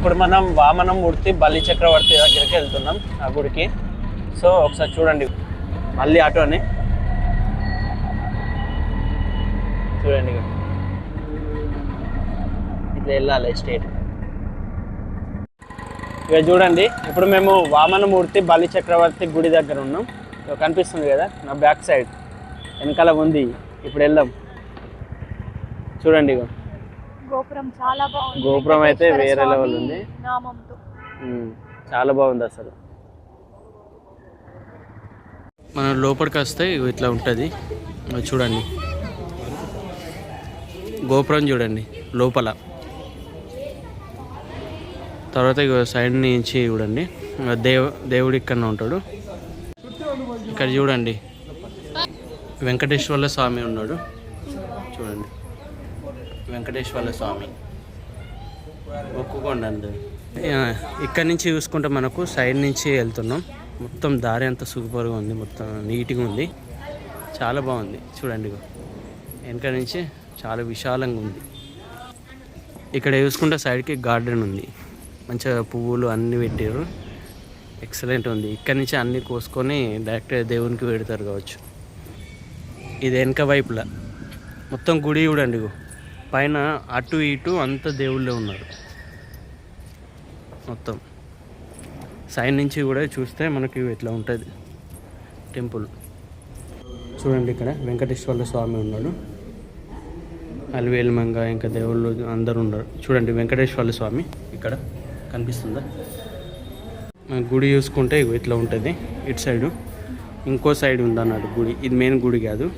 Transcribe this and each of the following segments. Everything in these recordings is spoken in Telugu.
ఇప్పుడు మనం వామనమూర్తి బలి చక్రవర్తి దగ్గరికి వెళ్తున్నాం ఆ గుడికి. సో ఒకసారి చూడండి, మళ్ళీ ఆటోని చూడండి, ఇట్లా వెళ్ళాలి స్ట్రేట్. ఇక చూడండి, ఇప్పుడు మేము వామనమూర్తి బలి చక్రవర్తి గుడి దగ్గర ఉన్నాం. కనిపిస్తుంది కదా నా బ్యాక్ సైడ్, వెనకాల ఉంది. ఇప్పుడు వెళ్దాం. చూడండి, గోపురం చాలా బాగుంది. గోపురం అయితే వేరే లెవెల్ ఉంది, చాలా బాగుంది అసలు. మనం లోపలికి వస్తే ఇట్లా ఉంటుంది. చూడండి గోపురం చూడండి లోపల. తర్వాత సైడ్ నుంచి చూడండి దేవుడు ఇక్కడ ఉంటాడు. ఇక్కడ చూడండి వెంకటేశ్వర్ల స్వామి ఉన్నాడు. చూడండి వెంకటేశ్వర్ల స్వామి మొక్కుకోండి అందరు. ఇక్కడ నుంచి చూసుకుంటే మనకు సైడ్ నుంచి వెళ్తున్నాం. మొత్తం దారి అంతా సూపర్గా ఉంది, మొత్తం నీట్గా ఉంది, చాలా బాగుంది. చూడండి వెనక నుంచి చాలా విశాలంగా ఉంది. ఇక్కడ చూసుకుంటే సైడ్కి గార్డెన్ ఉంది, మంచిగా పువ్వులు అన్నీ పెట్టారు, ఎక్సలెంట్ ఉంది. ఇక్కడ నుంచి అన్నీ కోసుకొని డైరెక్ట్ దేవునికి పెడతారు కావచ్చు. ఇది వెనక వైపులా మొత్తం గుడి చూడండి, పైన అటు ఇటు అంతా దేవుళ్ళే ఉన్నారు. మొత్తం సైడ్ నుంచి కూడా చూస్తే మనకి ఇట్లా ఉంటుంది టెంపుల్. చూడండి ఇక్కడ వెంకటేశ్వర్ల స్వామి ఉన్నాడు, అలివేలు మంగ ఇంకా దేవుళ్ళు అందరూ ఉన్నారు. చూడండి వెంకటేశ్వర్ల స్వామి ఇక్కడ కనిపిస్తుందా. గుడి చూసుకుంటే ఇట్లా ఉంటుంది. ఇటు సైడు ఇంకో సైడ్ ఉందన్నాడు గుడి, ఇది మెయిన్ గుడి కాదు.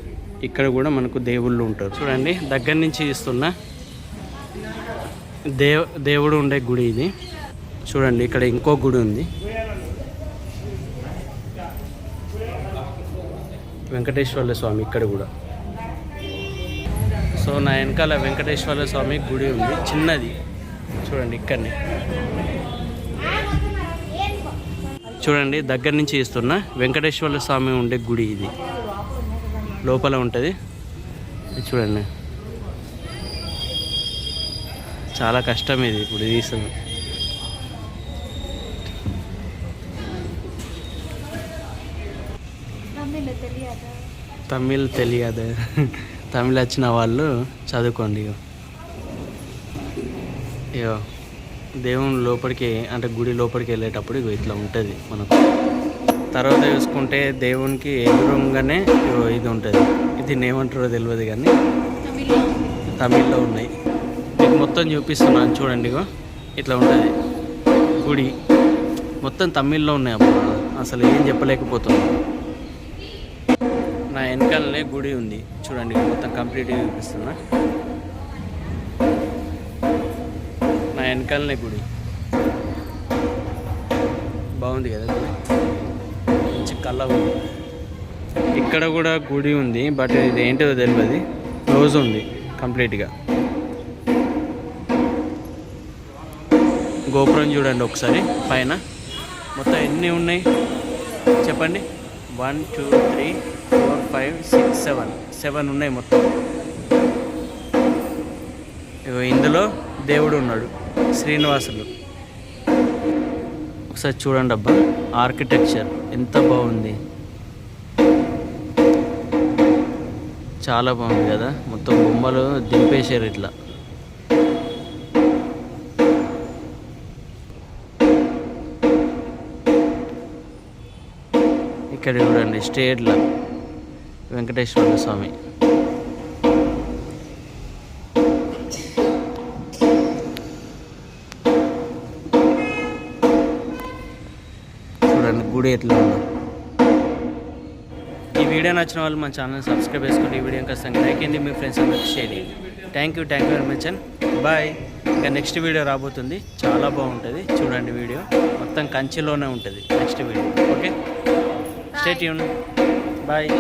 ఇక్కడ కూడా మనకు దేవుళ్ళు ఉంటారు. చూడండి దగ్గర నుంచి ఇస్తున్నా దేవుడు ఉండే గుడి ఇది. చూడండి ఇక్కడ ఇంకో గుడి ఉంది, వెంకటేశ్వర్ల స్వామి ఇక్కడ కూడా. సో నా వెనకాల వెంకటేశ్వర్ల స్వామి గుడి ఉంది, చిన్నది. చూడండి ఇక్కడనే చూడండి దగ్గర నుంచి ఇస్తున్నా వెంకటేశ్వర్ల స్వామి ఉండే గుడి ఇది లోపల ఉంటుంది. చూడండి చాలా కష్టం ఇది ఇప్పుడు తీస్తుంది. తమిళ్ తెలియదు, తమిళ్ వచ్చిన వాళ్ళు చదువుకోండి. ఇగో దేవుని లోపలికి అంటే గుడి లోపలికి వెళ్ళేటప్పుడు ఇట్లా ఉంటుంది మనకు. తర్వాత చూసుకుంటే దేవునికి ఎదురుగానే ఇది ఉంటుంది, ఇది ఏమంటారో తెలియదు కానీ తమిళ్లో ఉన్నాయి. మీకు మొత్తం చూపిస్తున్నాను చూడండి. ఇట్లా ఉంటుంది గుడి, మొత్తం తమిళ్లో ఉన్నాయి. అప్పుడు అసలు ఏం చెప్పలేకపోతున్నాను. నా వెనకాలనే గుడి ఉంది చూడండి, మొత్తం కంప్లీట్గా చూపిస్తున్నా. నా వెనకాలనే గుడి బాగుంది కదా, మంచి కళ్ళ ఉంది. ఇక్కడ కూడా గుడి ఉంది, బట్ ఇది ఏంటో తెలియదు, క్లోజ్ ఉంది కంప్లీట్గా. గోపురం చూడండి ఒకసారి పైన, మొత్తం ఎన్ని ఉన్నాయి చెప్పండి. 1 2 3 4 5 6 7 ఉన్నాయి మొత్తం. ఇందులో దేవుడు ఉన్నాడు, శ్రీనివాసులు. ఒకసారి చూడండి అబ్బా, ఆర్కిటెక్చర్ ఎంత బాగుంది, చాలా బాగుంది కదా. మొత్తం బొమ్మలు దింపేశారు ఇట్లా. ఇక్కడ చూడండి స్టేట్ల వెంకటేశ్వర స్వామి. చూడండి గుడి ఎట్లా ఉందో. ఈ వీడియో నచ్చిన వాళ్ళు మన ఛానల్ సబ్స్క్రైబ్ చేసుకుంటే ఈ వీడియో ఖచ్చితంగా లైక్ చేయండి, మీ ఫ్రెండ్స్ అందరికి షేర్ చేయండి. Thank you very much and bye. ఇంకా నెక్స్ట్ వీడియో రాబోతుంది, చాలా బాగుంటుంది చూడండి. వీడియో మొత్తం కంచిలోనే ఉంటుంది next video. Okay, stay tune, bye.